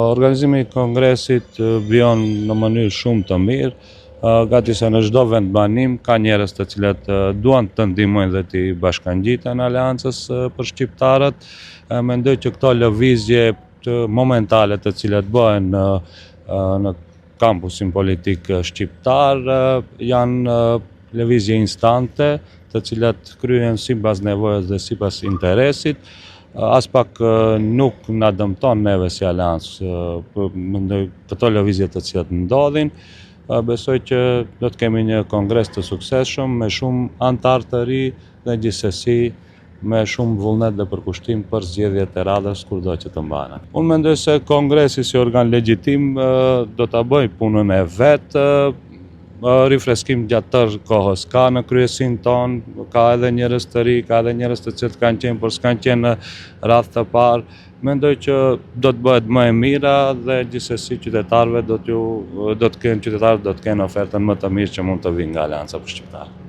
Organizimi I kongresit vjen në mënyrë shumë të mirë, gati se në çdo vend banim ka njerëz të cilët duan të ndihmojnë dhe të bashkangjiten Aleancës për shqiptarët. Mendoj që këto lëvizje momentale të cilat bëhen në kampusin politik shqiptar janë lëvizje instante, të cilat kryhen sipas nevojës dhe sipas interesit. As pak nuk na dëmton neve si Aleancë këto lëvizje të cilat ndodhin. Besoj që do të kemi një kongres të suksesshëm me shumë anëtar të ri dhe gjithsesi me shumë vullnet dhe përkushtim për zgjedhjet e radhës kurdo që të mbahen. Unë mendoj se kongresi si organ legjitim do ta bëjë punën e vet. Rifreskim gjatë tërë kohës ka në kryesin tonë, ka edhe njerëz të ri, ka edhe njerëz të cilët kanë qenë, por s'kanë qenë në radhë të parë. Mendoj që do të bëhet më e mira dhe gjithsesi qytetarët do të kenë ofertën më të mirë që mund të vinë nga Aleanca për shqiptarët.